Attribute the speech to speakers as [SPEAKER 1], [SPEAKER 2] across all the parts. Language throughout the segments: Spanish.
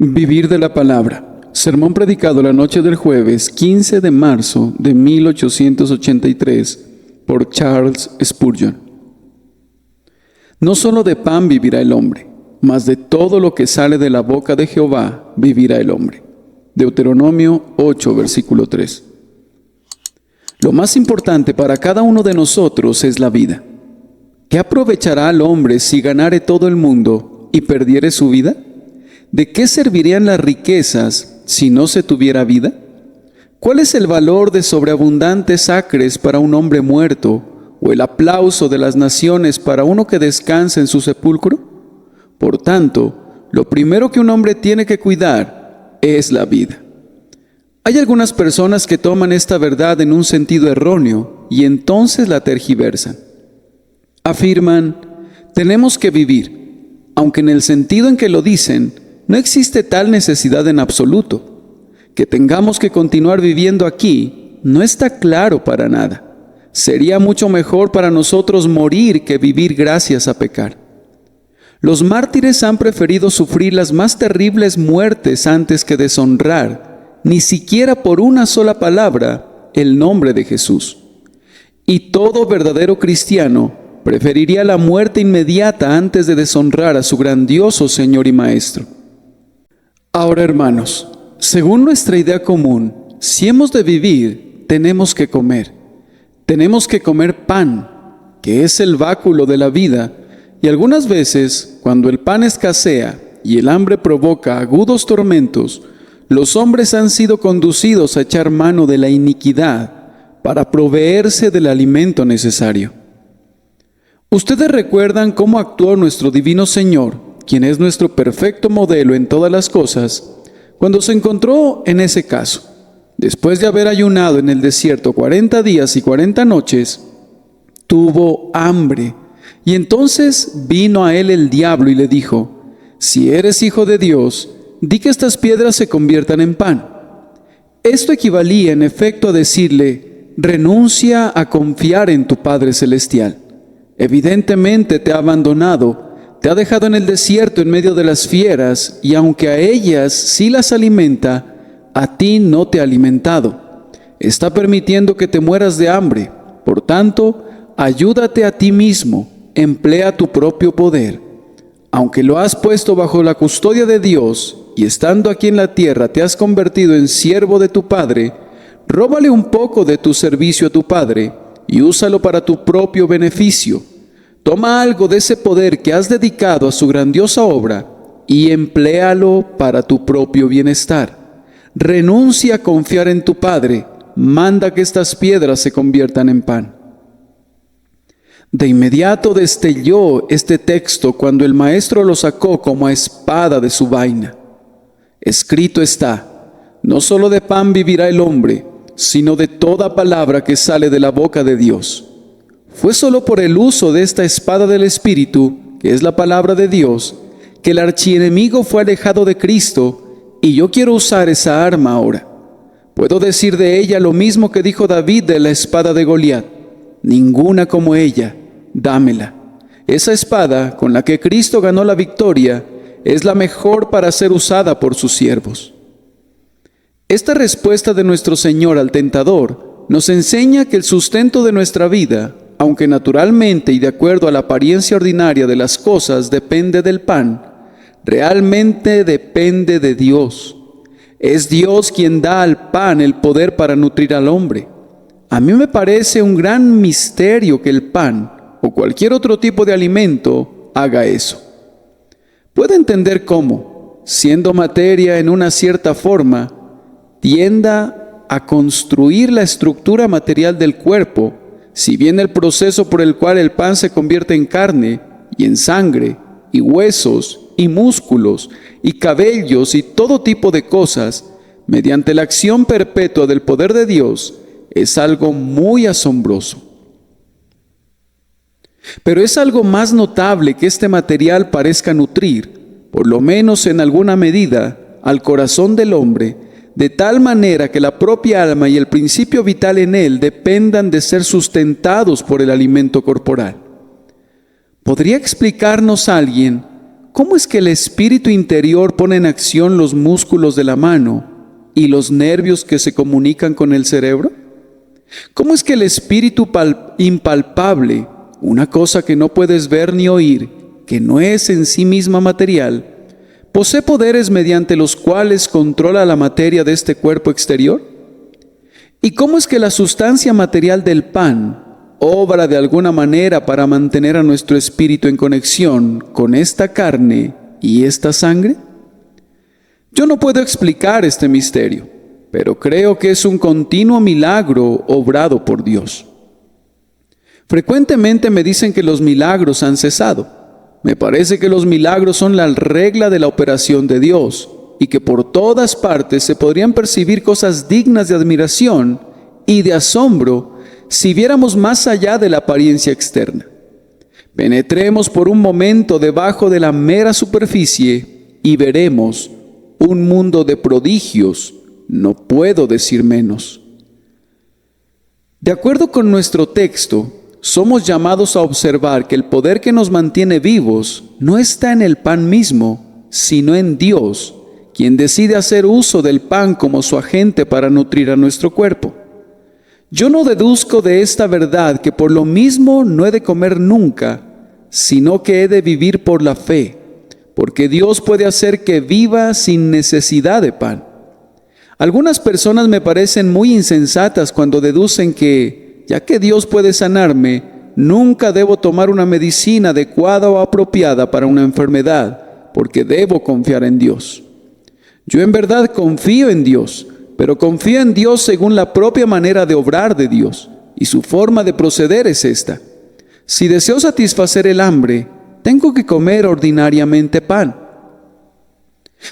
[SPEAKER 1] Vivir de la palabra. Sermón predicado la noche del jueves 15 de marzo de 1883 por Charles Spurgeon. No solo de pan vivirá el hombre, mas de todo lo que sale de la boca de Jehová vivirá el hombre. Deuteronomio 8, versículo 3. Lo más importante para cada uno de nosotros es la vida. ¿Qué aprovechará al hombre si ganare todo el mundo y perdiere su vida? ¿De qué servirían las riquezas si no se tuviera vida? ¿Cuál es el valor de sobreabundantes acres para un hombre muerto, o el aplauso de las naciones para uno que descansa en su sepulcro? Por tanto, lo primero que un hombre tiene que cuidar es la vida. Hay algunas personas que toman esta verdad en un sentido erróneo y entonces la tergiversan. Afirman, tenemos que vivir, aunque en el sentido en que lo dicen, no existe tal necesidad en absoluto. Que tengamos que continuar viviendo aquí no está claro para nada. Sería mucho mejor para nosotros morir que vivir gracias a pecar. Los mártires han preferido sufrir las más terribles muertes antes que deshonrar, ni siquiera por una sola palabra, el nombre de Jesús. Y todo verdadero cristiano preferiría la muerte inmediata antes de deshonrar a su grandioso Señor y Maestro. Ahora, hermanos, según nuestra idea común, si hemos de vivir, tenemos que comer. Tenemos que comer pan, que es el báculo de la vida, y algunas veces, cuando el pan escasea y el hambre provoca agudos tormentos, los hombres han sido conducidos a echar mano de la iniquidad para proveerse del alimento necesario. Ustedes recuerdan cómo actuó nuestro divino Señor, quien es nuestro perfecto modelo en todas las cosas, cuando se encontró en ese caso. Después de haber ayunado en el desierto 40 días y 40 noches, tuvo hambre, y entonces vino a él el diablo y le dijo, si eres hijo de Dios, di que estas piedras se conviertan en pan. Esto equivalía en efecto a decirle, renuncia a confiar en tu Padre Celestial. Evidentemente te ha abandonado, te ha dejado en el desierto en medio de las fieras, y aunque a ellas sí las alimenta, a ti no te ha alimentado. Está permitiendo que te mueras de hambre. Por tanto, ayúdate a ti mismo, emplea tu propio poder. Aunque lo has puesto bajo la custodia de Dios, y estando aquí en la tierra te has convertido en siervo de tu Padre, róbale un poco de tu servicio a tu Padre, y úsalo para tu propio beneficio. Toma algo de ese poder que has dedicado a su grandiosa obra y empléalo para tu propio bienestar. Renuncia a confiar en tu Padre, manda que estas piedras se conviertan en pan. De inmediato destelló este texto cuando el maestro lo sacó como a espada de su vaina. Escrito está, no solo de pan vivirá el hombre, sino de toda palabra que sale de la boca de Dios. Fue solo por el uso de esta espada del Espíritu, que es la palabra de Dios, que el archienemigo fue alejado de Cristo, y yo quiero usar esa arma ahora. Puedo decir de ella lo mismo que dijo David de la espada de Goliat: ninguna como ella, dámela. Esa espada con la que Cristo ganó la victoria es la mejor para ser usada por sus siervos. Esta respuesta de nuestro Señor al tentador nos enseña que el sustento de nuestra vida, aunque naturalmente y de acuerdo a la apariencia ordinaria de las cosas depende del pan, realmente depende de Dios. Es Dios quien da al pan el poder para nutrir al hombre. A mí me parece un gran misterio que el pan, o cualquier otro tipo de alimento, haga eso. Puedo entender cómo, siendo materia en una cierta forma, tienda a construir la estructura material del cuerpo, si bien el proceso por el cual el pan se convierte en carne, y en sangre, y huesos, y músculos, y cabellos, y todo tipo de cosas, mediante la acción perpetua del poder de Dios, es algo muy asombroso. Pero es algo más notable que este material parezca nutrir, por lo menos en alguna medida, al corazón del hombre, de tal manera que la propia alma y el principio vital en él dependan de ser sustentados por el alimento corporal. ¿Podría explicarnos alguien ¿cómo es que el espíritu interior pone en acción los músculos de la mano y los nervios que se comunican con el cerebro? ¿Cómo es que el espíritu impalpable, una cosa que no puedes ver ni oír, que no es en sí misma material, posee poderes mediante los cuales controla la materia de este cuerpo exterior? ¿Y cómo es que la sustancia material del pan obra de alguna manera para mantener a nuestro espíritu en conexión con esta carne y esta sangre? Yo no puedo explicar este misterio, pero creo que es un continuo milagro obrado por Dios. Frecuentemente me dicen que los milagros han cesado. Me parece que los milagros son la regla de la operación de Dios y que por todas partes se podrían percibir cosas dignas de admiración y de asombro si viéramos más allá de la apariencia externa. Penetremos por un momento debajo de la mera superficie y veremos un mundo de prodigios, no puedo decir menos. De acuerdo con nuestro texto, somos llamados a observar que el poder que nos mantiene vivos no está en el pan mismo, sino en Dios, quien decide hacer uso del pan como su agente para nutrir a nuestro cuerpo. Yo no deduzco de esta verdad que por lo mismo no he de comer nunca, sino que he de vivir por la fe, porque Dios puede hacer que viva sin necesidad de pan. Algunas personas me parecen muy insensatas cuando deducen que, ya que Dios puede sanarme, nunca debo tomar una medicina adecuada o apropiada para una enfermedad, porque debo confiar en Dios. Yo en verdad confío en Dios, pero confío en Dios según la propia manera de obrar de Dios, y su forma de proceder es esta. Si deseo satisfacer el hambre, tengo que comer ordinariamente pan.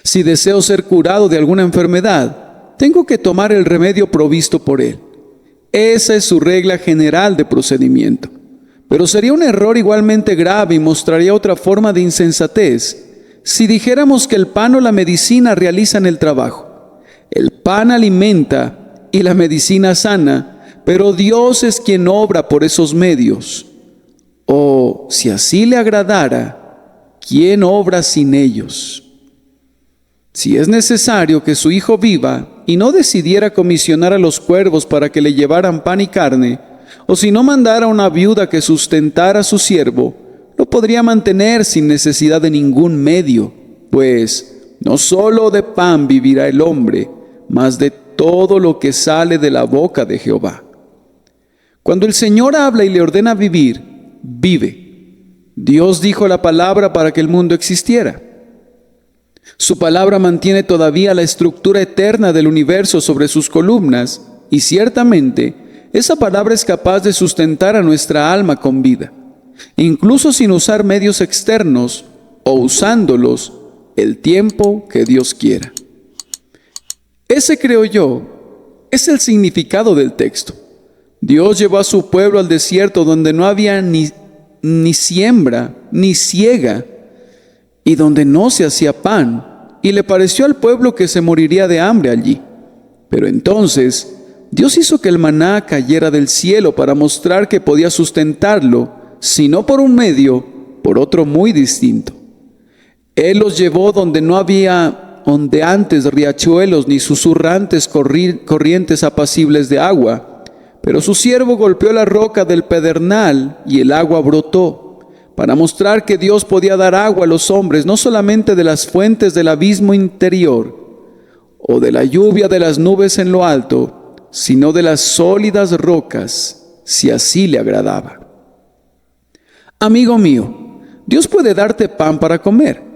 [SPEAKER 1] Si deseo ser curado de alguna enfermedad, tengo que tomar el remedio provisto por Él. Esa es su regla general de procedimiento. Pero sería un error igualmente grave y mostraría otra forma de insensatez si dijéramos que el pan o la medicina realizan el trabajo. El pan alimenta y la medicina sana, pero Dios es quien obra por esos medios. O, si así le agradara, ¿quién obra sin ellos? Si es necesario que su hijo viva y no decidiera comisionar a los cuervos para que le llevaran pan y carne, o si no mandara a una viuda que sustentara a su siervo, lo podría mantener sin necesidad de ningún medio, pues no solo de pan vivirá el hombre, mas de todo lo que sale de la boca de Jehová. Cuando el Señor habla y le ordena vivir, vive. Dios dijo la palabra para que el mundo existiera. Su palabra mantiene todavía la estructura eterna del universo sobre sus columnas, y ciertamente esa palabra es capaz de sustentar a nuestra alma con vida, incluso sin usar medios externos o usándolos el tiempo que Dios quiera. Ese, creo yo, es el significado del texto. Dios llevó a su pueblo al desierto donde no había ni siembra ni siega y donde no se hacía pan, y le pareció al pueblo que se moriría de hambre allí. Pero entonces Dios hizo que el maná cayera del cielo para mostrar que podía sustentarlo, si no por un medio, por otro muy distinto. Él los llevó donde no había ondeantes riachuelos ni susurrantes corrientes apacibles de agua, pero su siervo golpeó la roca del pedernal y el agua brotó, para mostrar que Dios podía dar agua a los hombres, no solamente de las fuentes del abismo interior, o de la lluvia de las nubes en lo alto, sino de las sólidas rocas, si así le agradaba. Amigo mío, Dios puede darte pan para comer.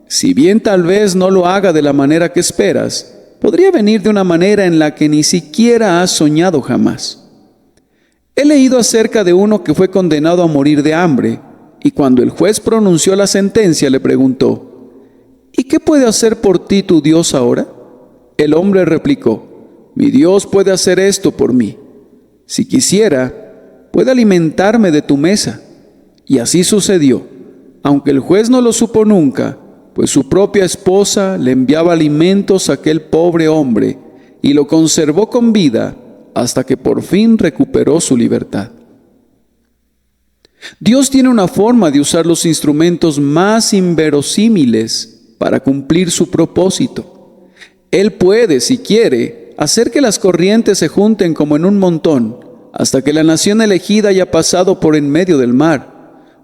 [SPEAKER 1] Si bien tal vez no lo haga de la manera que esperas, podría venir de una manera en la que ni siquiera has soñado jamás. He leído acerca de uno que fue condenado a morir de hambre, y cuando el juez pronunció la sentencia le preguntó: ¿y qué puede hacer por ti tu Dios ahora? El hombre replicó: mi Dios puede hacer esto por mí. Si quisiera, puede alimentarme de tu mesa. Y así sucedió, aunque el juez no lo supo nunca, pues su propia esposa le enviaba alimentos a aquel pobre hombre y lo conservó con vida hasta que por fin recuperó su libertad. Dios tiene una forma de usar los instrumentos más inverosímiles para cumplir su propósito. Él puede, si quiere, hacer que las corrientes se junten como en un montón, hasta que la nación elegida haya pasado por en medio del mar.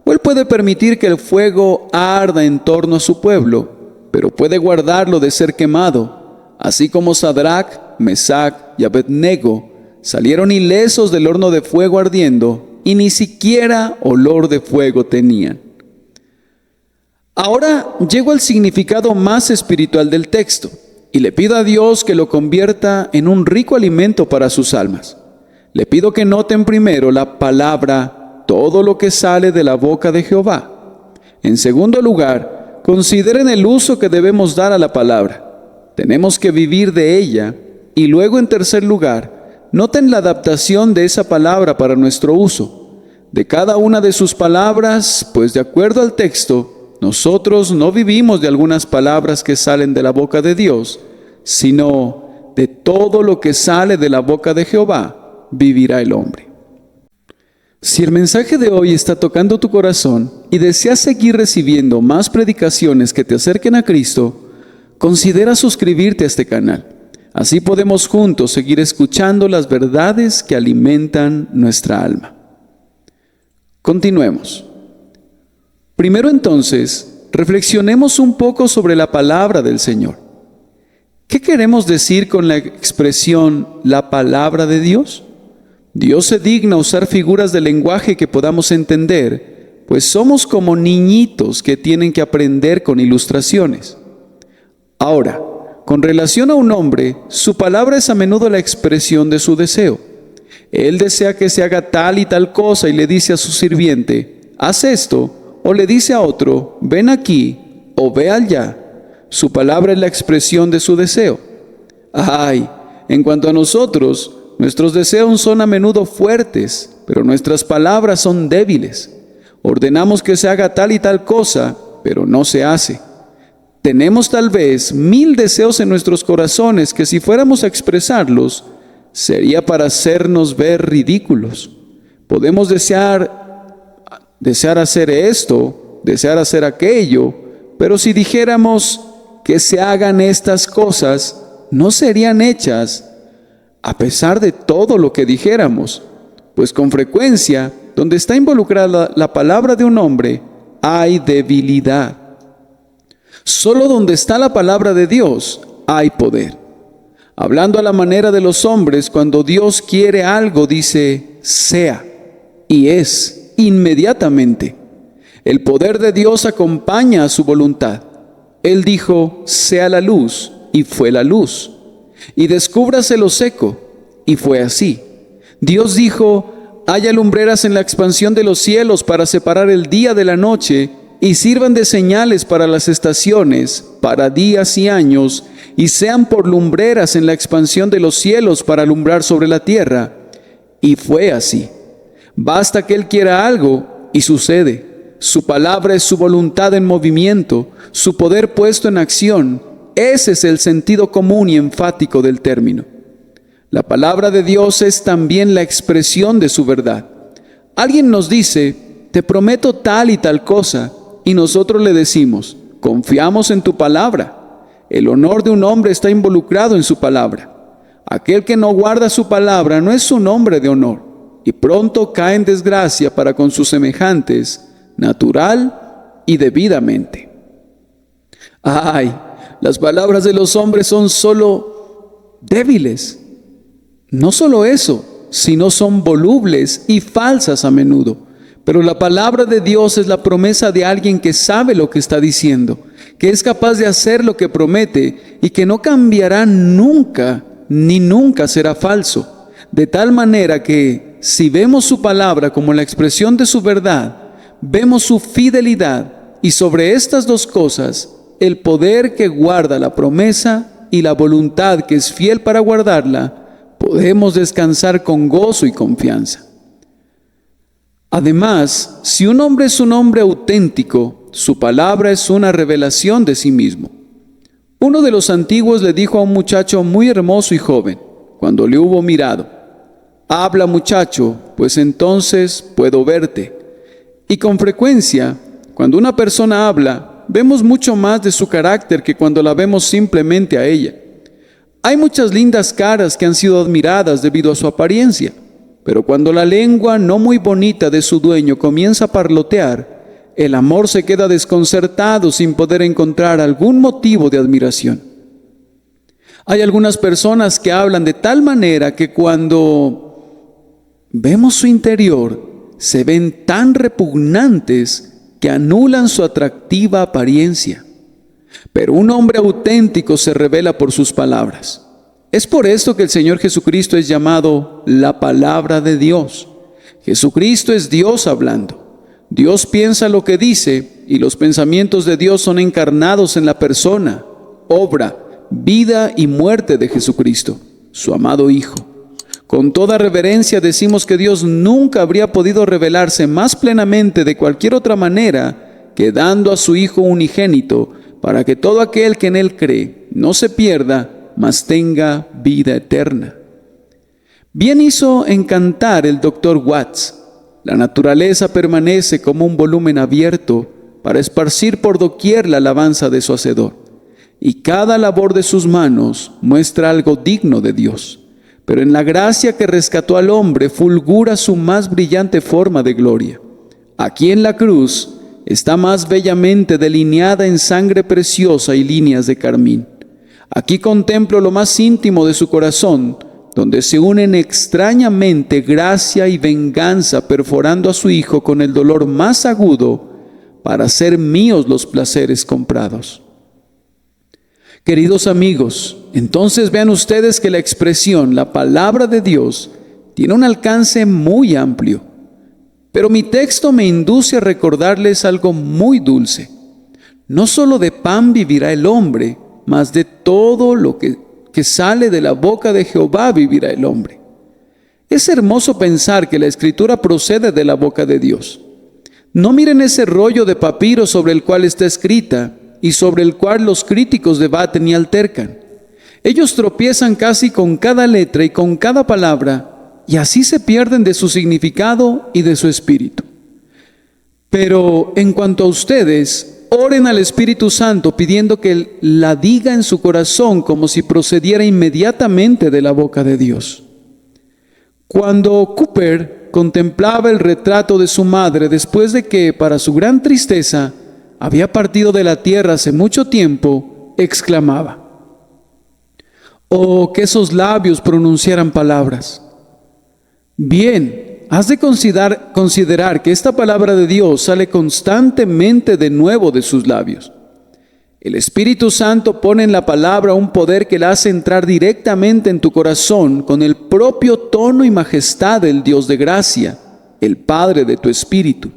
[SPEAKER 1] O Él puede permitir que el fuego arda en torno a su pueblo, pero puede guardarlo de ser quemado, así como Sadrach, Mesach y Abednego salieron ilesos del horno de fuego ardiendo y ni siquiera olor de fuego tenían. Ahora llego al significado más espiritual del texto y le pido a Dios que lo convierta en un rico alimento para sus almas. Le pido que noten primero la palabra, todo lo que sale de la boca de Jehová. En segundo lugar, consideren el uso que debemos dar a la palabra. Tenemos que vivir de ella. Y luego, en tercer lugar, noten la adaptación de esa palabra para nuestro uso. De cada una de sus palabras, pues de acuerdo al texto, nosotros no vivimos de algunas palabras que salen de la boca de Dios, sino de todo lo que sale de la boca de Jehová, vivirá el hombre. Si el mensaje de hoy está tocando tu corazón y deseas seguir recibiendo más predicaciones que te acerquen a Cristo, considera suscribirte a este canal. Así podemos juntos seguir escuchando las verdades que alimentan nuestra alma. Continuemos. Primero entonces, reflexionemos un poco sobre la palabra del Señor. ¿Qué queremos decir con la expresión la palabra de Dios? Dios se digna usar figuras de lenguaje que podamos entender, pues somos como niñitos que tienen que aprender con ilustraciones. Ahora, con relación a un hombre, su palabra es a menudo la expresión de su deseo. Él desea que se haga tal y tal cosa y le dice a su sirviente, haz esto, o le dice a otro, ven aquí, o ve allá. Su palabra es la expresión de su deseo. Ay, en cuanto a nosotros, nuestros deseos son a menudo fuertes, pero nuestras palabras son débiles. Ordenamos que se haga tal y tal cosa, pero no se hace. Tenemos tal vez 1000 deseos en nuestros corazones que si fuéramos a expresarlos, sería para hacernos ver ridículos. Podemos desear hacer esto, desear hacer aquello, pero si dijéramos que se hagan estas cosas, no serían hechas a pesar de todo lo que dijéramos, pues con frecuencia, donde está involucrada la palabra de un hombre, hay debilidad. Solo donde está la palabra de Dios, hay poder. Hablando a la manera de los hombres, cuando Dios quiere algo, dice, sea, y es, inmediatamente. El poder de Dios acompaña a su voluntad. Él dijo, sea la luz, y fue la luz. Y descúbrase lo seco, y fue así. Dios dijo, haya lumbreras en la expansión de los cielos para separar el día de la noche, y sirvan de señales para las estaciones, para días y años, y sean por lumbreras en la expansión de los cielos para alumbrar sobre la tierra. Y fue así. Basta que Él quiera algo, y sucede. Su palabra es su voluntad en movimiento, su poder puesto en acción. Ese es el sentido común y enfático del término. La palabra de Dios es también la expresión de su verdad. Alguien nos dice, te prometo tal y tal cosa, y nosotros le decimos, confiamos en tu palabra. El honor de un hombre está involucrado en su palabra. Aquel que no guarda su palabra no es un hombre de honor, y pronto cae en desgracia para con sus semejantes, natural y debidamente. ¡Ay! Las palabras de los hombres son solo débiles. No solo eso, sino son volubles y falsas a menudo. Pero la palabra de Dios es la promesa de alguien que sabe lo que está diciendo, que es capaz de hacer lo que promete y que no cambiará nunca, ni nunca será falso. De tal manera que, si vemos su palabra como la expresión de su verdad, vemos su fidelidad y sobre estas dos cosas, el poder que guarda la promesa y la voluntad que es fiel para guardarla, podemos descansar con gozo y confianza. Además, si un hombre es un hombre auténtico, su palabra es una revelación de sí mismo. Uno de los antiguos le dijo a un muchacho muy hermoso y joven, cuando le hubo mirado, habla muchacho, pues entonces puedo verte. Y con frecuencia, cuando una persona habla, vemos mucho más de su carácter que cuando la vemos simplemente a ella. Hay muchas lindas caras que han sido admiradas debido a su apariencia, pero cuando la lengua no muy bonita de su dueño comienza a parlotear, el amor se queda desconcertado sin poder encontrar algún motivo de admiración. Hay algunas personas que hablan de tal manera que cuando vemos su interior, se ven tan repugnantes que anulan su atractiva apariencia. Pero un hombre auténtico se revela por sus palabras. Es por esto que el Señor Jesucristo es llamado la palabra de Dios. Jesucristo es Dios hablando. Dios piensa lo que dice y los pensamientos de Dios son encarnados en la persona, obra, vida y muerte de Jesucristo, su amado Hijo. Con toda reverencia decimos que Dios nunca habría podido revelarse más plenamente de cualquier otra manera que dando a su Hijo unigénito para que todo aquel que en Él cree no se pierda, mas tenga vida eterna. Bien hizo en cantar el Dr. Watts: la naturaleza permanece como un volumen abierto para esparcir por doquier la alabanza de su Hacedor, y cada labor de sus manos muestra algo digno de Dios. Pero en la gracia que rescató al hombre fulgura su más brillante forma de gloria. Aquí en la cruz está más bellamente delineada en sangre preciosa y líneas de carmín. Aquí contemplo lo más íntimo de su corazón, donde se unen extrañamente gracia y venganza, perforando a su Hijo con el dolor más agudo para hacer míos los placeres comprados. Queridos amigos, entonces vean ustedes que la expresión, la palabra de Dios, tiene un alcance muy amplio. Pero mi texto me induce a recordarles algo muy dulce. No solo de pan vivirá el hombre, mas de todo lo que sale de la boca de Jehová vivirá el hombre. Es hermoso pensar que la Escritura procede de la boca de Dios. No miren ese rollo de papiro sobre el cual está escrita y sobre el cual los críticos debaten y altercan. Ellos tropiezan casi con cada letra y con cada palabra, y así se pierden de su significado y de su espíritu. Pero en cuanto a ustedes, oren al Espíritu Santo pidiendo que la diga en su corazón como si procediera inmediatamente de la boca de Dios. Cuando Cooper contemplaba el retrato de su madre después de que, para su gran tristeza, había partido de la tierra hace mucho tiempo, exclamaba: «Oh, que esos labios pronunciaran palabras». Bien, has de considerar que esta palabra de Dios sale constantemente de nuevo de sus labios. El Espíritu Santo pone en la palabra un poder que la hace entrar directamente en tu corazón con el propio tono y majestad del Dios de gracia, el Padre de tu espíritu.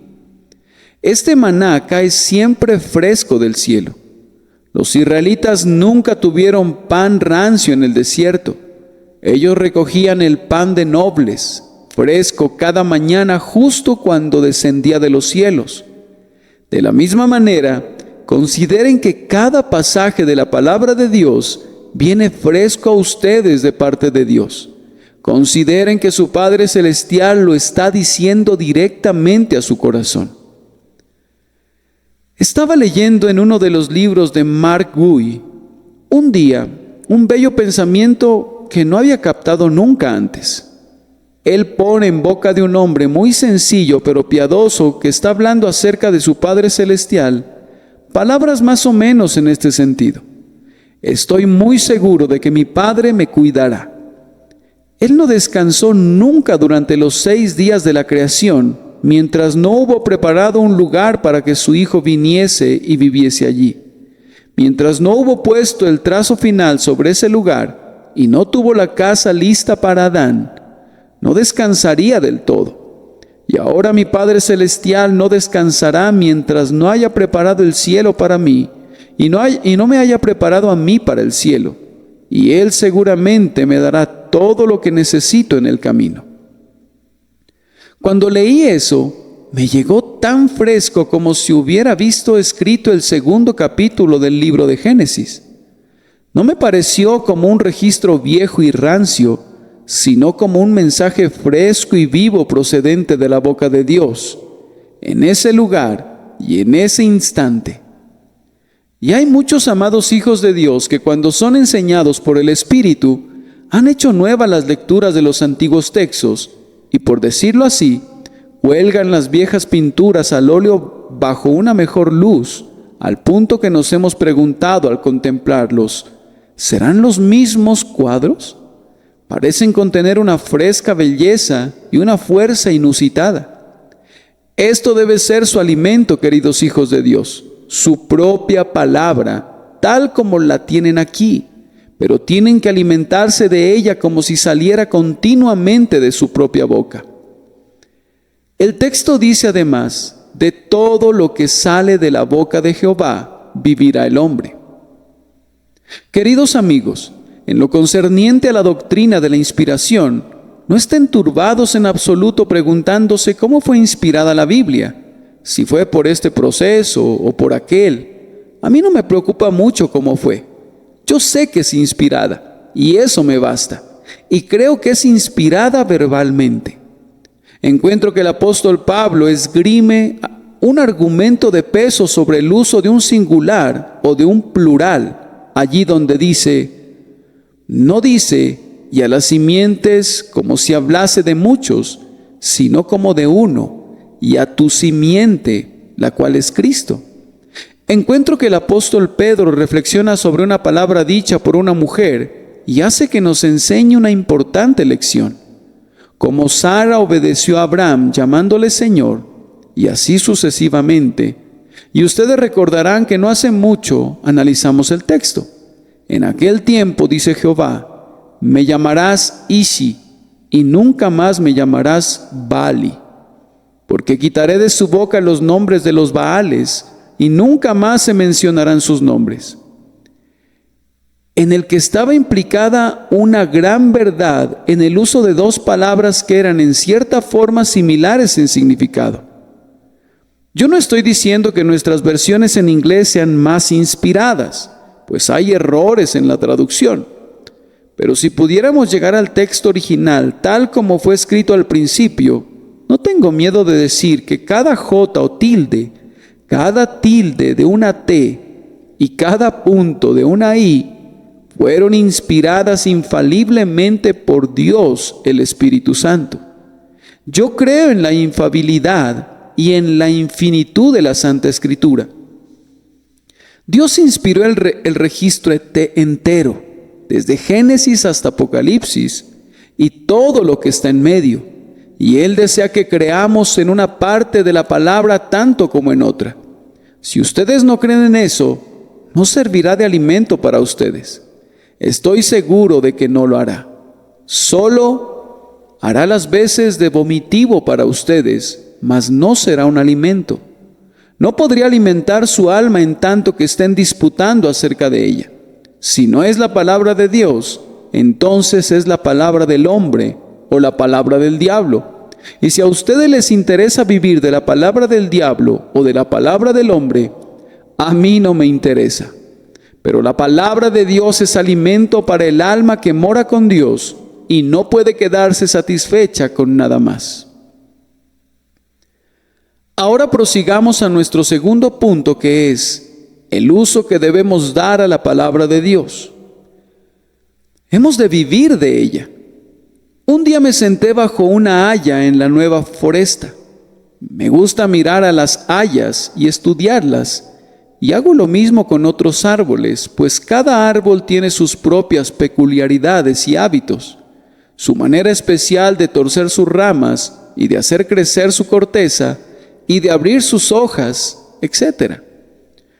[SPEAKER 1] Este maná cae siempre fresco del cielo. Los israelitas nunca tuvieron pan rancio en el desierto. Ellos recogían el pan de nobles, fresco cada mañana justo cuando descendía de los cielos. De la misma manera, consideren que cada pasaje de la palabra de Dios viene fresco a ustedes de parte de Dios. Consideren que su Padre Celestial lo está diciendo directamente a su corazón. Estaba leyendo en uno de los libros de Mark Guy un día un bello pensamiento que no había captado nunca antes. Él pone en boca de un hombre muy sencillo pero piadoso que está hablando acerca de su Padre Celestial palabras más o menos en este sentido: estoy muy seguro de que mi Padre me cuidará. Él no descansó nunca durante los 6 días de la creación, mientras no hubo preparado un lugar para que su Hijo viniese y viviese allí. Mientras no hubo puesto el trazo final sobre ese lugar y no tuvo la casa lista para Adán, no descansaría del todo. Y ahora mi Padre Celestial no descansará mientras no haya preparado el cielo para mí y no me haya preparado a mí para el cielo. Y Él seguramente me dará todo lo que necesito en el camino. Cuando leí eso, me llegó tan fresco como si hubiera visto escrito el 2º capítulo del libro de Génesis. No me pareció como un registro viejo y rancio, sino como un mensaje fresco y vivo procedente de la boca de Dios. en ese lugar y en ese instante. Y hay muchos amados hijos de Dios que cuando son enseñados por el Espíritu, han hecho nuevas las lecturas de los antiguos textos y, por decirlo así, cuelgan las viejas pinturas al óleo bajo una mejor luz, al punto que nos hemos preguntado al contemplarlos, ¿serán los mismos cuadros? Parecen contener una fresca belleza y una fuerza inusitada. Esto debe ser su alimento, queridos hijos de Dios, su propia palabra, tal como la tienen aquí, pero tienen que alimentarse de ella como si saliera continuamente de su propia boca. El texto dice además, de todo lo que sale de la boca de Jehová, vivirá el hombre. Queridos amigos, en lo concerniente a la doctrina de la inspiración, no estén turbados en absoluto preguntándose cómo fue inspirada la Biblia, si fue por este proceso o por aquel. A mí no me preocupa mucho cómo fue. Yo sé que es inspirada, y eso me basta. Y creo que es inspirada verbalmente. Encuentro que el apóstol Pablo esgrime un argumento de peso sobre el uso de un singular o de un plural, allí donde no dice, y a las simientes como si hablase de muchos, sino como de uno, y a tu simiente, la cual es Cristo. Encuentro que el apóstol Pedro reflexiona sobre una palabra dicha por una mujer y hace que nos enseñe una importante lección. Como Sara obedeció a Abraham llamándole Señor, y así sucesivamente. Y ustedes recordarán que no hace mucho analizamos el texto. En aquel tiempo, dice Jehová, me llamarás Ishi, y nunca más me llamarás Baali, porque quitaré de su boca los nombres de los Baales, y nunca más se mencionarán sus nombres. En el que estaba implicada una gran verdad en el uso de dos palabras que eran en cierta forma similares en significado. Yo no estoy diciendo que nuestras versiones en inglés sean más inspiradas, pues hay errores en la traducción. Pero si pudiéramos llegar al texto original tal como fue escrito al principio, no tengo miedo de decir que cada J o tilde, cada tilde de una T y cada punto de una I fueron inspiradas infaliblemente por Dios el Espíritu Santo. Yo creo en la infalibilidad y en la infinitud de la Santa Escritura. Dios inspiró el registro entero, desde Génesis hasta Apocalipsis, y todo lo que está en medio. Y Él desea que creamos en una parte de la palabra tanto como en otra. Si ustedes no creen en eso, no servirá de alimento para ustedes. Estoy seguro de que no lo hará. Solo hará las veces de vomitivo para ustedes, mas no será un alimento. No podría alimentar su alma en tanto que estén disputando acerca de ella. Si no es la palabra de Dios, entonces es la palabra del hombre o la palabra del diablo. Y si a ustedes les interesa vivir de la palabra del diablo o de la palabra del hombre, a mí no me interesa. Pero la palabra de Dios es alimento para el alma que mora con Dios y no puede quedarse satisfecha con nada más. Ahora prosigamos a nuestro segundo punto, que es el uso que debemos dar a la palabra de Dios. Hemos de vivir de ella. Un día me senté bajo una haya en la Nueva Foresta. Me gusta mirar a las hayas y estudiarlas, y hago lo mismo con otros árboles, pues cada árbol tiene sus propias peculiaridades y hábitos, su manera especial de torcer sus ramas y de hacer crecer su corteza y de abrir sus hojas, etc.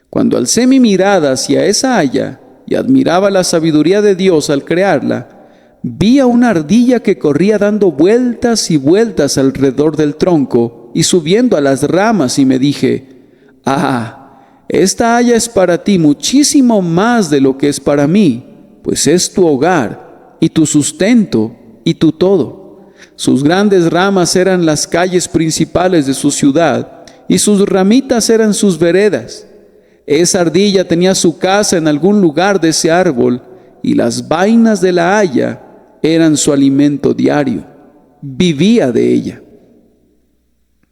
[SPEAKER 1] Cuando alcé mi mirada hacia esa haya y admiraba la sabiduría de Dios al crearla, vi a una ardilla que corría dando vueltas y vueltas alrededor del tronco y subiendo a las ramas, y me dije, esta haya es para ti muchísimo más de lo que es para mí, pues es tu hogar y tu sustento y tu todo. Sus grandes ramas eran las calles principales de su ciudad, y sus ramitas eran sus veredas. Esa ardilla tenía su casa en algún lugar de ese árbol, y las vainas de la haya eran su alimento diario. Vivía de ella.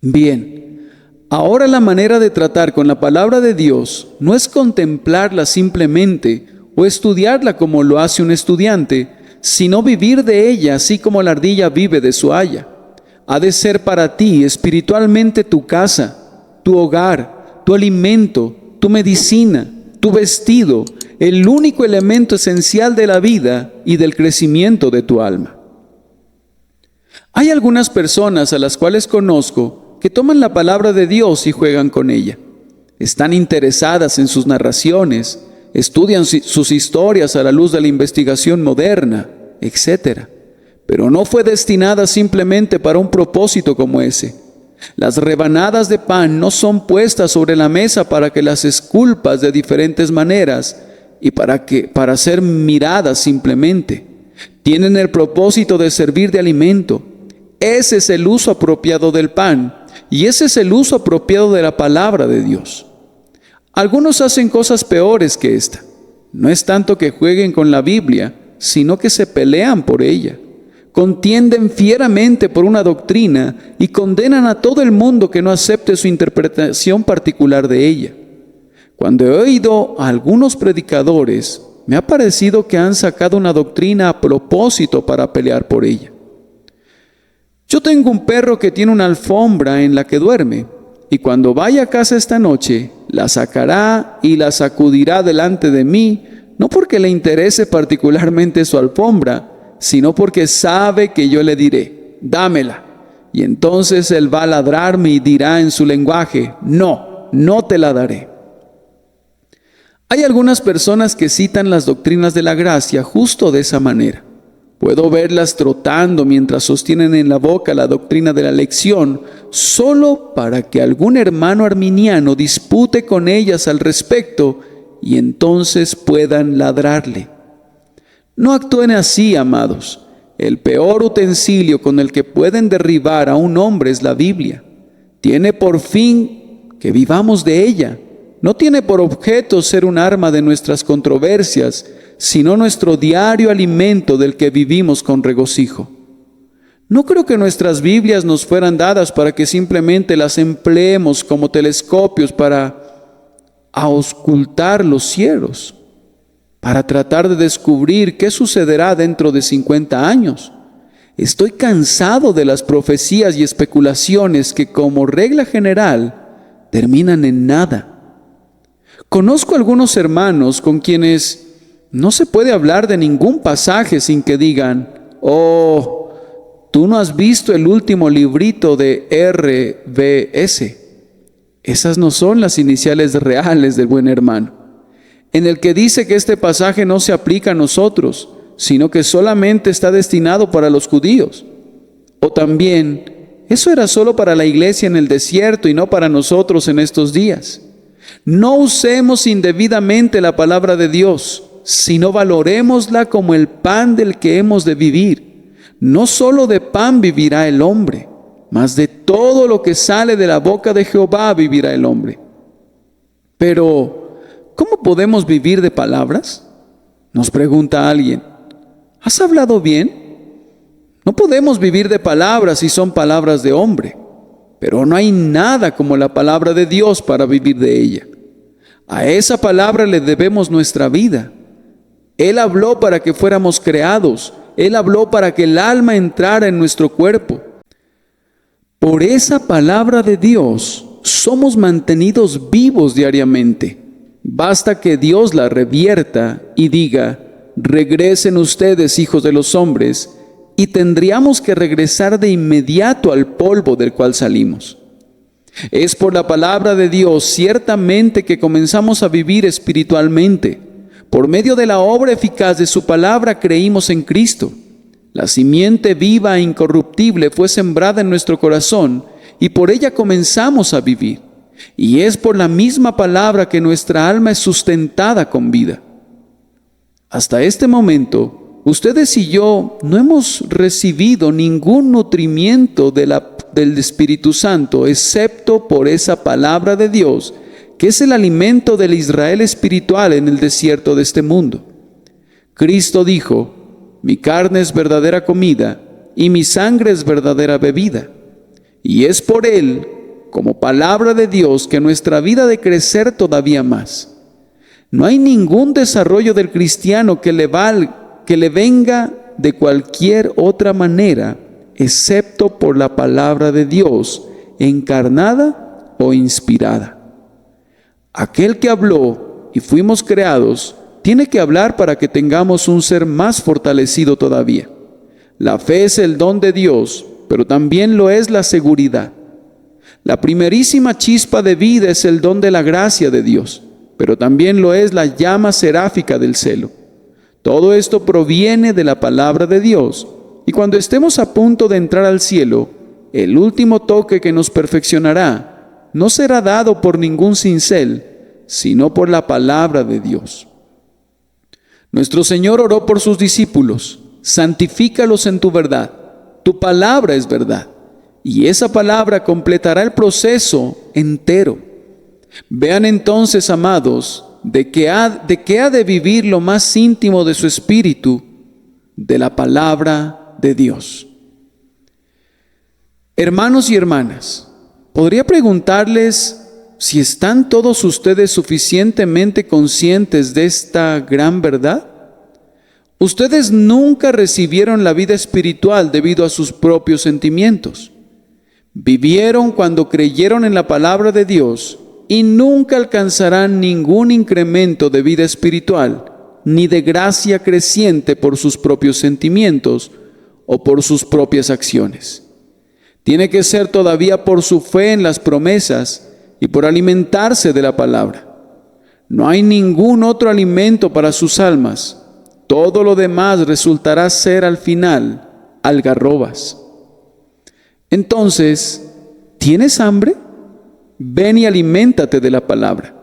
[SPEAKER 1] Bien, Ahora la manera de tratar con la palabra de Dios no es contemplarla simplemente o estudiarla como lo hace un estudiante, sino vivir de ella así como la ardilla vive de su haya. Ha de ser para ti espiritualmente tu casa, tu hogar, tu alimento, tu medicina, tu vestido, el único elemento esencial de la vida y del crecimiento de tu alma. Hay algunas personas a las cuales conozco que toman la palabra de Dios y juegan con ella. Están interesadas en sus narraciones, estudian sus historias a la luz de la investigación moderna, etc. Pero no fue destinada simplemente para un propósito como ese. Las rebanadas de pan no son puestas sobre la mesa para que las esculpas de diferentes maneras y para ser miradas simplemente. Tienen el propósito de servir de alimento. Ese es el uso apropiado del pan. Y ese es el uso apropiado de la palabra de Dios. Algunos hacen cosas peores que esta. No es tanto que jueguen con la Biblia, sino que se pelean por ella. Contienden fieramente por una doctrina y condenan a todo el mundo que no acepte su interpretación particular de ella. Cuando he oído a algunos predicadores, me ha parecido que han sacado una doctrina a propósito para pelear por ella. Yo tengo un perro que tiene una alfombra en la que duerme, y cuando vaya a casa esta noche, la sacará y la sacudirá delante de mí, no porque le interese particularmente su alfombra, sino porque sabe que yo le diré, dámela. Y entonces él va a ladrarme y dirá en su lenguaje, no, no te la daré. Hay algunas personas que citan las doctrinas de la gracia justo de esa manera. Puedo verlas trotando mientras sostienen en la boca la doctrina de la elección, solo para que algún hermano arminiano dispute con ellas al respecto y entonces puedan ladrarle. No actúen así, amados. El peor utensilio con el que pueden derribar a un hombre es la Biblia. Tiene por fin que vivamos de ella. No tiene por objeto ser un arma de nuestras controversias, sino nuestro diario alimento del que vivimos con regocijo. No creo que nuestras Biblias nos fueran dadas para que simplemente las empleemos como telescopios para auscultar los cielos, para tratar de descubrir qué sucederá dentro de 50 años. Estoy cansado de las profecías y especulaciones que, como regla general, terminan en nada. Conozco algunos hermanos con quienes no se puede hablar de ningún pasaje sin que digan, oh, tú no has visto el último librito de RBS. Esas no son las iniciales reales del buen hermano, en el que dice que este pasaje no se aplica a nosotros, sino que solamente está destinado para los judíos. O también, eso era solo para la iglesia en el desierto y no para nosotros en estos días. No usemos indebidamente la palabra de Dios, sino valorémosla como el pan del que hemos de vivir. No solo de pan vivirá el hombre, mas de todo lo que sale de la boca de Jehová vivirá el hombre. Pero, ¿cómo podemos vivir de palabras?, nos pregunta alguien. ¿Has hablado bien? No podemos vivir de palabras si son palabras de hombre, pero no hay nada como la palabra de Dios para vivir de ella. A esa palabra le debemos nuestra vida. Él habló para que fuéramos creados. Él habló para que el alma entrara en nuestro cuerpo. Por esa palabra de Dios somos mantenidos vivos diariamente. Basta que Dios la revierta y diga, regresen ustedes, hijos de los hombres, y tendríamos que regresar de inmediato al polvo del cual salimos. Es por la palabra de Dios ciertamente que comenzamos a vivir espiritualmente. Por medio de la obra eficaz de su palabra creímos en Cristo. La simiente viva e incorruptible fue sembrada en nuestro corazón y por ella comenzamos a vivir. Y es por la misma palabra que nuestra alma es sustentada con vida. Hasta este momento, ustedes y yo no hemos recibido ningún nutrimiento del Espíritu Santo, excepto por esa palabra de Dios, que es el alimento del Israel espiritual en el desierto de este mundo. Cristo dijo, mi carne es verdadera comida y mi sangre es verdadera bebida. Y es por Él como palabra de Dios que nuestra vida ha de crecer todavía más. No hay ningún desarrollo del cristiano que le venga de cualquier otra manera, excepto por la palabra de Dios, encarnada o inspirada. Aquel que habló y fuimos creados, tiene que hablar para que tengamos un ser más fortalecido todavía. La fe es el don de Dios, pero también lo es la seguridad. La primerísima chispa de vida es el don de la gracia de Dios, pero también lo es la llama seráfica del celo. Todo esto proviene de la palabra de Dios, y cuando estemos a punto de entrar al cielo, el último toque que nos perfeccionará no será dado por ningún cincel, sino por la palabra de Dios. Nuestro Señor oró por sus discípulos: santifícalos en tu verdad, tu palabra es verdad, y esa palabra completará el proceso entero. Vean entonces, amados, de qué ha de vivir lo más íntimo de su espíritu, de la palabra de Dios. Hermanos y hermanas, ¿podría preguntarles si están todos ustedes suficientemente conscientes de esta gran verdad? Ustedes nunca recibieron la vida espiritual debido a sus propios sentimientos. Vivieron cuando creyeron en la palabra de Dios y nunca alcanzarán ningún incremento de vida espiritual, ni de gracia creciente por sus propios sentimientos o por sus propias acciones. Tiene que ser todavía por su fe en las promesas y por alimentarse de la palabra. No hay ningún otro alimento para sus almas. Todo lo demás resultará ser al final algarrobas. Entonces, ¿tienes hambre? Ven y aliméntate de la palabra.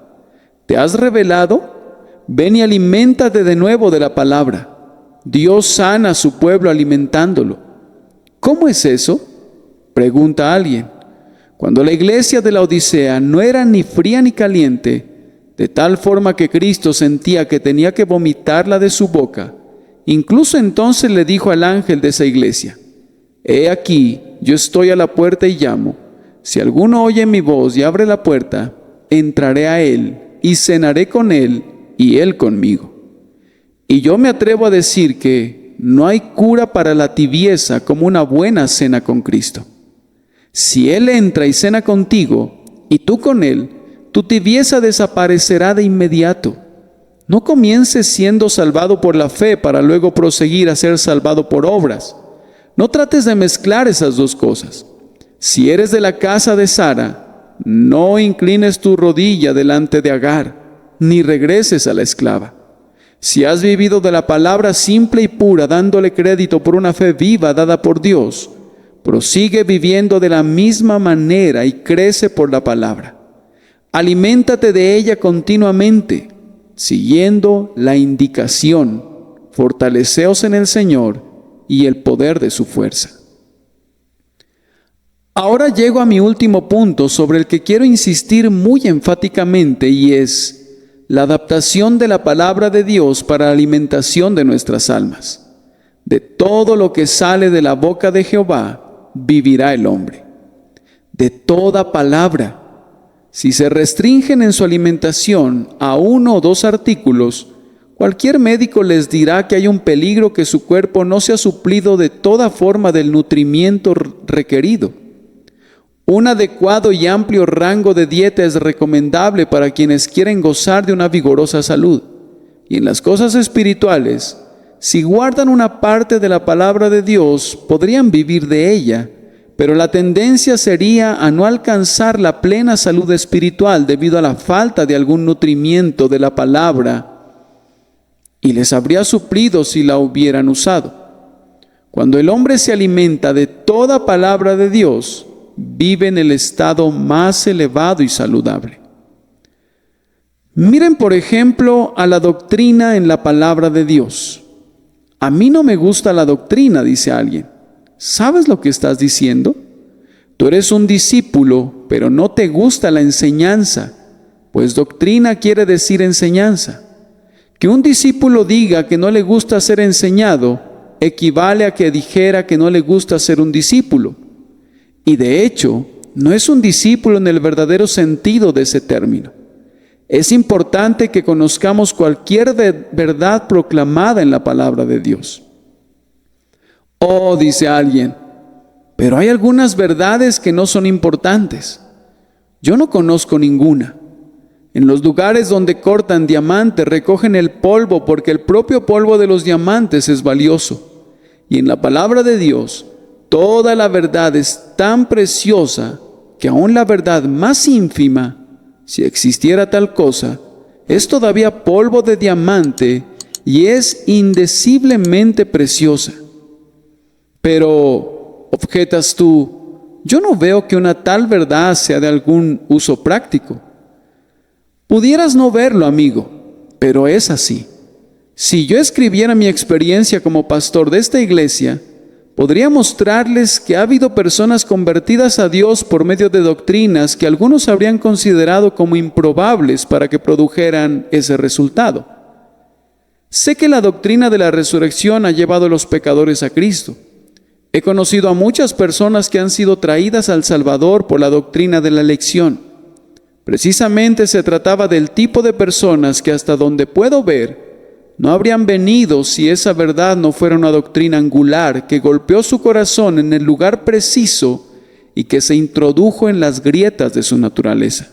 [SPEAKER 1] ¿Te has rebelado? Ven y aliméntate de nuevo de la palabra. Dios sana a su pueblo alimentándolo. ¿Cómo es eso?, pregunta alguien. Cuando la iglesia de la Odisea no era ni fría ni caliente, de tal forma que Cristo sentía que tenía que vomitarla de su boca, incluso entonces le dijo al ángel de esa iglesia: He aquí, yo estoy a la puerta y llamo. Si alguno oye mi voz y abre la puerta, entraré a él y cenaré con él y él conmigo. Y yo me atrevo a decir que no hay cura para la tibieza como una buena cena con Cristo. Si Él entra y cena contigo, y tú con Él, tu tibieza desaparecerá de inmediato. No comiences siendo salvado por la fe para luego proseguir a ser salvado por obras. No trates de mezclar esas dos cosas. Si eres de la casa de Sara, no inclines tu rodilla delante de Agar, ni regreses a la esclava. Si has vivido de la palabra simple y pura, dándole crédito por una fe viva dada por Dios, prosigue viviendo de la misma manera y crece por la palabra. Aliméntate de ella continuamente, siguiendo la indicación: fortaleceos en el Señor y el poder de su fuerza. Ahora llego a mi último punto sobre el que quiero insistir muy enfáticamente, y es la adaptación de la palabra de Dios para la alimentación de nuestras almas. De todo lo que sale de la boca de Jehová vivirá el hombre. De toda palabra. Si se restringen en su alimentación a 1 o 2 artículos, cualquier médico les dirá que hay un peligro que su cuerpo no se ha suplido de toda forma del nutrimiento requerido. Un adecuado y amplio rango de dieta es recomendable para quienes quieren gozar de una vigorosa salud. Y en las cosas espirituales, si guardan una parte de la palabra de Dios, podrían vivir de ella, pero la tendencia sería a no alcanzar la plena salud espiritual debido a la falta de algún nutrimiento de la palabra, y les habría suplido si la hubieran usado. Cuando el hombre se alimenta de toda palabra de Dios, vive en el estado más elevado y saludable. Miren, por ejemplo, a la doctrina en la palabra de Dios. A mí no me gusta la doctrina, dice alguien. ¿Sabes lo que estás diciendo? Tú eres un discípulo, pero no te gusta la enseñanza, pues doctrina quiere decir enseñanza. Que un discípulo diga que no le gusta ser enseñado, equivale a que dijera que no le gusta ser un discípulo. Y de hecho, no es un discípulo en el verdadero sentido de ese término. Es importante que conozcamos cualquier verdad proclamada en la palabra de Dios. Oh, dice alguien, pero hay algunas verdades que no son importantes. Yo no conozco ninguna. En los lugares donde cortan diamantes recogen el polvo porque el propio polvo de los diamantes es valioso. Y en la palabra de Dios, toda la verdad es tan preciosa que aún la verdad más ínfima, si existiera tal cosa, es todavía polvo de diamante y es indeciblemente preciosa. Pero, objetas tú, yo no veo que una tal verdad sea de algún uso práctico. Pudieras no verlo, amigo, pero es así. Si yo escribiera mi experiencia como pastor de esta iglesia, podría mostrarles que ha habido personas convertidas a Dios por medio de doctrinas que algunos habrían considerado como improbables para que produjeran ese resultado. Sé que la doctrina de la resurrección ha llevado a los pecadores a Cristo. He conocido a muchas personas que han sido traídas al Salvador por la doctrina de la elección. Precisamente se trataba del tipo de personas que, hasta donde puedo ver, no habrían venido si esa verdad no fuera una doctrina angular que golpeó su corazón en el lugar preciso y que se introdujo en las grietas de su naturaleza.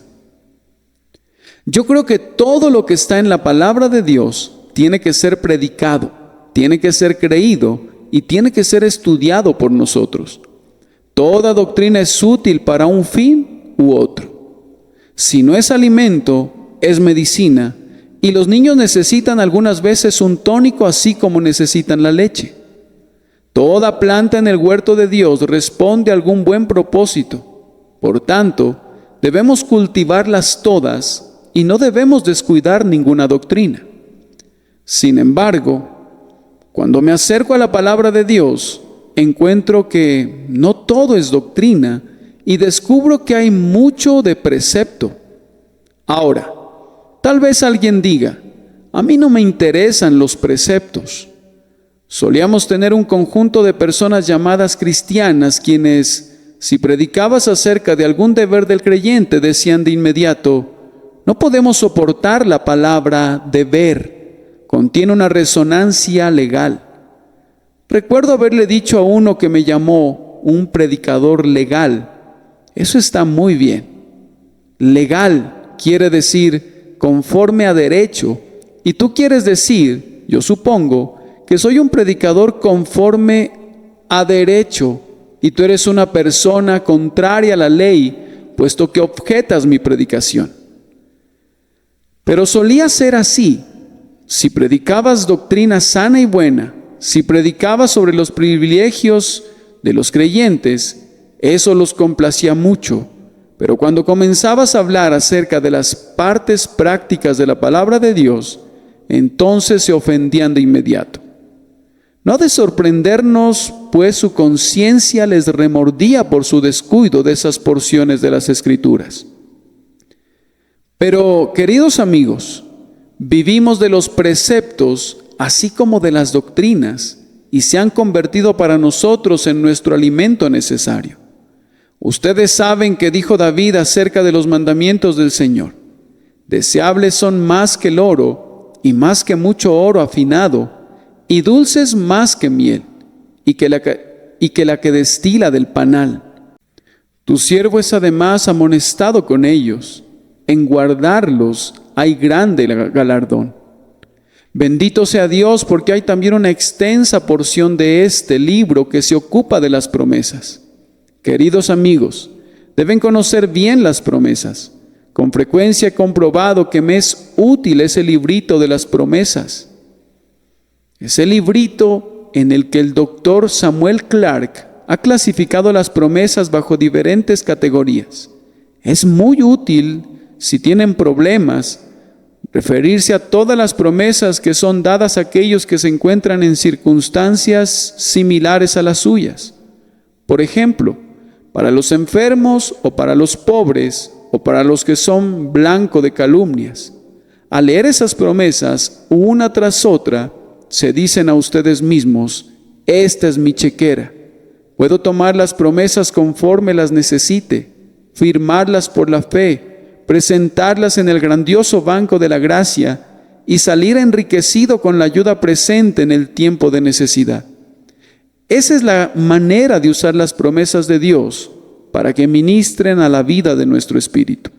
[SPEAKER 1] Yo creo que todo lo que está en la palabra de Dios tiene que ser predicado, tiene que ser creído y tiene que ser estudiado por nosotros. Toda doctrina es útil para un fin u otro. Si no es alimento, es medicina, y los niños necesitan algunas veces un tónico así como necesitan la leche. Toda planta en el huerto de Dios responde a algún buen propósito. Por tanto, debemos cultivarlas todas y no debemos descuidar ninguna doctrina. Sin embargo, cuando me acerco a la palabra de Dios, encuentro que no todo es doctrina y descubro que hay mucho de precepto. Ahora, tal vez alguien diga, a mí no me interesan los preceptos. Solíamos tener un conjunto de personas llamadas cristianas quienes, si predicabas acerca de algún deber del creyente, decían de inmediato, no podemos soportar la palabra deber, contiene una resonancia legal. Recuerdo haberle dicho a uno que me llamó un predicador legal. Eso está muy bien. Legal quiere decir conforme a derecho, y tú quieres decir, yo supongo, que soy un predicador conforme a derecho, y tú eres una persona contraria a la ley, puesto que objetas mi predicación. Pero solía ser así. Si predicabas doctrina sana y buena, si predicabas sobre los privilegios de los creyentes, eso los complacía mucho. Pero cuando comenzabas a hablar acerca de las partes prácticas de la palabra de Dios, entonces se ofendían de inmediato. No ha de sorprendernos, pues su conciencia les remordía por su descuido de esas porciones de las Escrituras. Pero, queridos amigos, vivimos de los preceptos, así como de las doctrinas, y se han convertido para nosotros en nuestro alimento necesario. Ustedes saben que dijo David acerca de los mandamientos del Señor: deseables son más que el oro, y más que mucho oro afinado, y dulces más que miel, y que la que destila del panal. Tu siervo es además amonestado con ellos. En guardarlos hay grande galardón. Bendito sea Dios, porque hay también una extensa porción de este libro que se ocupa de las promesas. Queridos amigos, deben conocer bien las promesas. Con frecuencia he comprobado que me es útil ese librito de las promesas. Ese librito en el que el doctor Samuel Clark ha clasificado las promesas bajo diferentes categorías. Es muy útil, si tienen problemas, referirse a todas las promesas que son dadas a aquellos que se encuentran en circunstancias similares a las suyas. Por ejemplo, para los enfermos o para los pobres o para los que son blanco de calumnias. Al leer esas promesas, una tras otra, se dicen a ustedes mismos: esta es mi chequera. Puedo tomar las promesas conforme las necesite. firmarlas por la fe, presentarlas en el grandioso banco de la gracia y salir enriquecido con la ayuda presente en el tiempo de necesidad. Esa es la manera de usar las promesas de Dios para que ministren a la vida de nuestro espíritu.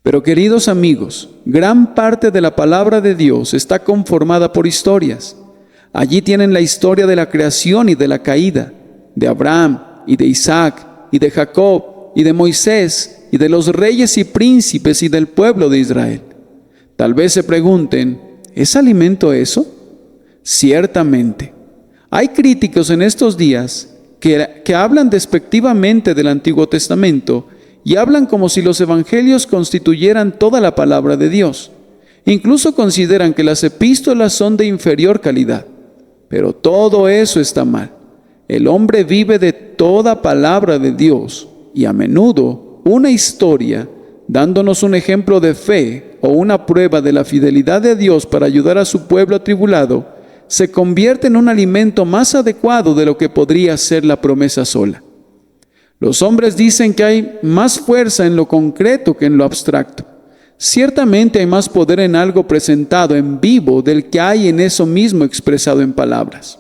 [SPEAKER 1] Pero queridos amigos, gran parte de la palabra de Dios está conformada por historias. Allí tienen la historia de la creación y de la caída, de Abraham y de Isaac y de Jacob y de Moisés y de los reyes y príncipes y del pueblo de Israel. Tal vez se pregunten, ¿es alimento eso? Ciertamente. Hay críticos en estos días que hablan despectivamente del Antiguo Testamento y hablan como si los evangelios constituyeran toda la palabra de Dios. Incluso consideran que las epístolas son de inferior calidad. Pero todo eso está mal. El hombre vive de toda palabra de Dios y a menudo una historia, dándonos un ejemplo de fe o una prueba de la fidelidad de Dios para ayudar a su pueblo atribulado, se convierte en un alimento más adecuado de lo que podría ser la promesa sola. Los hombres dicen que hay más fuerza en lo concreto que en lo abstracto. Ciertamente hay más poder en algo presentado en vivo del que hay en eso mismo expresado en palabras.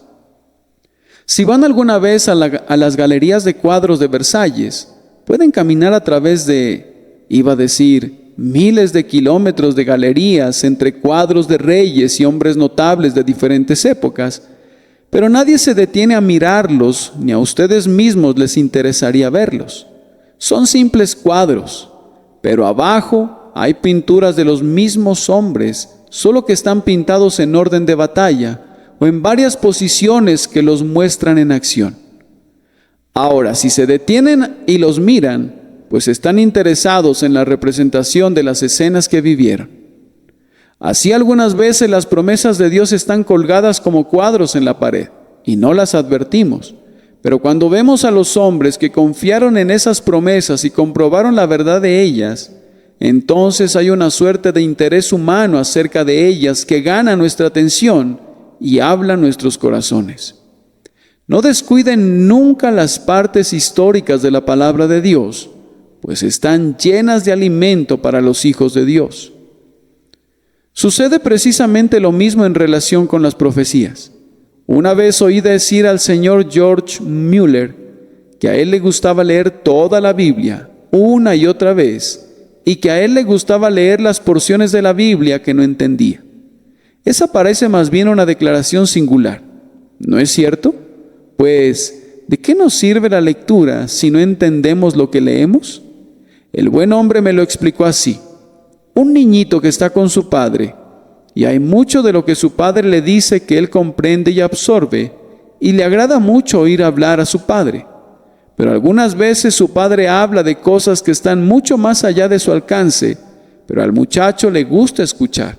[SPEAKER 1] Si van alguna vez a las galerías de cuadros de Versalles, pueden caminar a través de, miles de kilómetros de galerías entre cuadros de reyes y hombres notables de diferentes épocas, pero nadie se detiene a mirarlos, ni a ustedes mismos les interesaría verlos. Son simples cuadros, pero abajo hay pinturas de los mismos hombres, solo que están pintados en orden de batalla o en varias posiciones que los muestran en acción. Ahora, si se detienen y los miran, pues están interesados en la representación de las escenas que vivieron. Así algunas veces las promesas de Dios están colgadas como cuadros en la pared y no las advertimos. Pero cuando vemos a los hombres que confiaron en esas promesas y comprobaron la verdad de ellas, entonces hay una suerte de interés humano acerca de ellas que gana nuestra atención y habla nuestros corazones. No descuiden nunca las partes históricas de la palabra de Dios, pues están llenas de alimento para los hijos de Dios. Sucede precisamente lo mismo en relación con las profecías. Una vez oí decir al señor George Mueller que a él le gustaba leer toda la Biblia una y otra vez y que a él le gustaba leer las porciones de la Biblia que no entendía. Esa parece más bien una declaración singular, ¿no es cierto? Pues, ¿de qué nos sirve la lectura si no entendemos lo que leemos? El buen hombre me lo explicó así. Un niñito que está con su padre, y hay mucho de lo que su padre le dice que él comprende y absorbe, y le agrada mucho oír hablar a su padre. Pero algunas veces su padre habla de cosas que están mucho más allá de su alcance, pero al muchacho le gusta escuchar.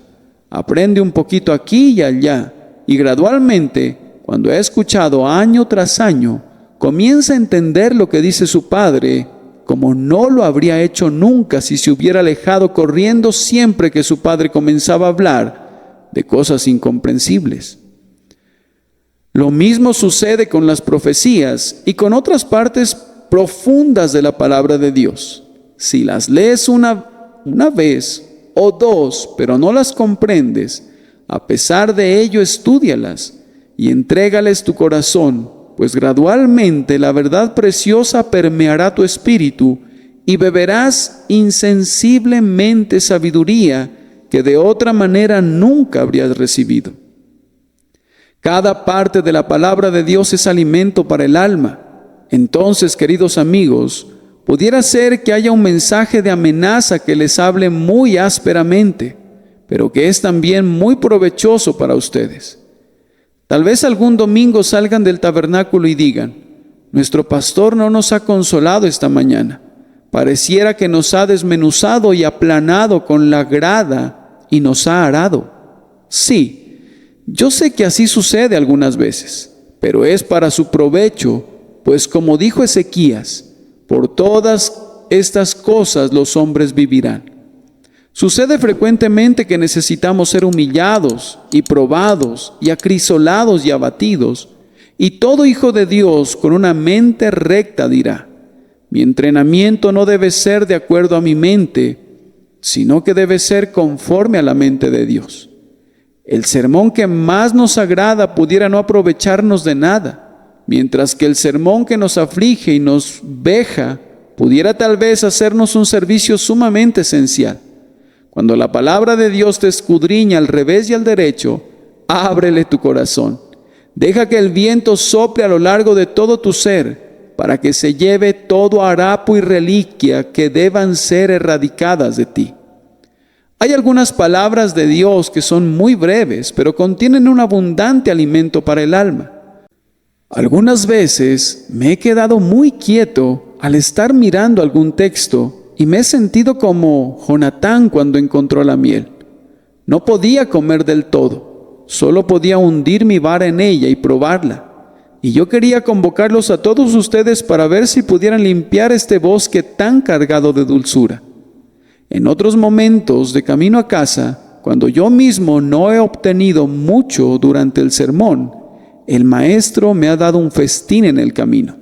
[SPEAKER 1] Aprende un poquito aquí y allá, y gradualmente, cuando ha escuchado año tras año, comienza a entender lo que dice su padre, como no lo habría hecho nunca si se hubiera alejado corriendo siempre que su padre comenzaba a hablar de cosas incomprensibles. Lo mismo sucede con las profecías y con otras partes profundas de la palabra de Dios. Si las lees una vez o dos, pero no las comprendes, a pesar de ello, estúdialas y entrégales tu corazón, pues gradualmente la verdad preciosa permeará tu espíritu y beberás insensiblemente sabiduría que de otra manera nunca habrías recibido. Cada parte de la palabra de Dios es alimento para el alma. Entonces, queridos amigos, pudiera ser que haya un mensaje de amenaza que les hable muy ásperamente, pero que es también muy provechoso para ustedes. Tal vez algún domingo salgan del tabernáculo y digan: nuestro pastor no nos ha consolado esta mañana. Pareciera que nos ha desmenuzado y aplanado con la grada y nos ha arado. Sí, yo sé que así sucede algunas veces, pero es para su provecho, pues como dijo Ezequías, por todas estas cosas los hombres vivirán. Sucede frecuentemente que necesitamos ser humillados y probados y acrisolados y abatidos, y todo hijo de Dios con una mente recta dirá: Mi entrenamiento no debe ser de acuerdo a mi mente, sino que debe ser conforme a la mente de Dios. El sermón que más nos agrada pudiera no aprovecharnos de nada, mientras que el sermón que nos aflige y nos veja pudiera tal vez hacernos un servicio sumamente esencial. Cuando la palabra de Dios te escudriña al revés y al derecho, ábrele tu corazón. Deja que el viento sople a lo largo de todo tu ser, para que se lleve todo harapo y reliquia que deban ser erradicadas de ti. Hay algunas palabras de Dios que son muy breves, pero contienen un abundante alimento para el alma. Algunas veces me he quedado muy quieto al estar mirando algún texto y me he sentido como Jonatán cuando encontró la miel. No podía comer del todo, solo podía hundir mi vara en ella y probarla. Y yo quería convocarlos a todos ustedes para ver si pudieran limpiar este bosque tan cargado de dulzura. En otros momentos, de camino a casa, cuando yo mismo no he obtenido mucho durante el sermón, el maestro me ha dado un festín en el camino.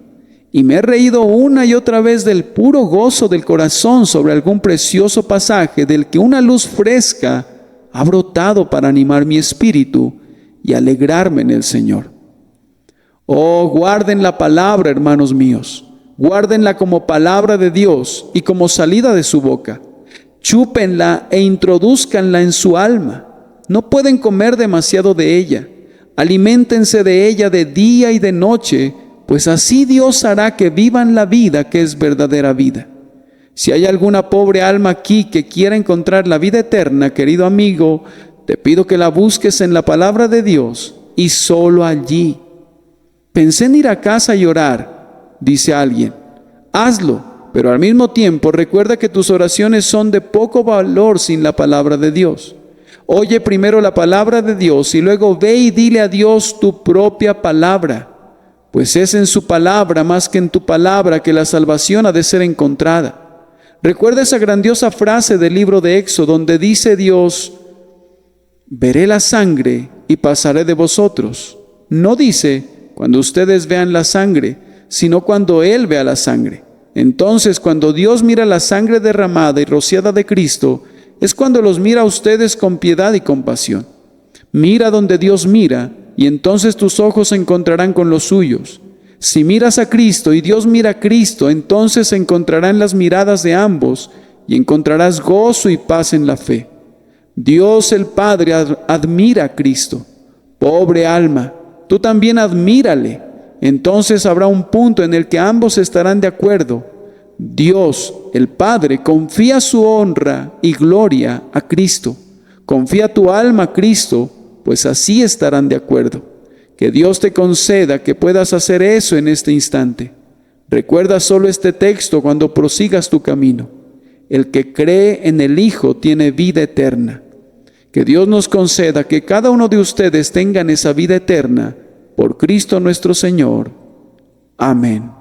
[SPEAKER 1] Y me he reído una y otra vez del puro gozo del corazón sobre algún precioso pasaje del que una luz fresca ha brotado para animar mi espíritu y alegrarme en el Señor. Oh, guarden la palabra, hermanos míos. Guárdenla como palabra de Dios y como salida de su boca. Chúpenla e introdúzcanla en su alma. No pueden comer demasiado de ella. Aliméntense de ella de día y de noche, pues así Dios hará que vivan la vida que es verdadera vida. Si hay alguna pobre alma aquí que quiera encontrar la vida eterna, querido amigo, te pido que la busques en la palabra de Dios y solo allí. Pensé en ir a casa y orar, dice alguien. Hazlo, pero al mismo tiempo recuerda que tus oraciones son de poco valor sin la palabra de Dios. Oye primero la palabra de Dios y luego ve y dile a Dios tu propia palabra, pues es en su palabra más que en tu palabra que la salvación ha de ser encontrada. Recuerda esa grandiosa frase del libro de Éxodo donde dice Dios: veré la sangre y pasaré de vosotros. No dice cuando ustedes vean la sangre, sino cuando Él vea la sangre. Entonces, cuando Dios mira la sangre derramada y rociada de Cristo, es cuando los mira a ustedes con piedad y compasión. Mira donde Dios mira, y entonces tus ojos se encontrarán con los suyos. Si miras a Cristo y Dios mira a Cristo, entonces se encontrarán las miradas de ambos, y encontrarás gozo y paz en la fe. Dios el Padre admira a Cristo. Pobre alma, tú también admírale. Entonces habrá un punto en el que ambos estarán de acuerdo. Dios, el Padre, confía su honra y gloria a Cristo. Confía tu alma a Cristo, pues así estarán de acuerdo. Que Dios te conceda que puedas hacer eso en este instante. Recuerda solo este texto cuando prosigas tu camino. El que cree en el Hijo tiene vida eterna. Que Dios nos conceda que cada uno de ustedes tengan esa vida eterna por Cristo nuestro Señor. Amén.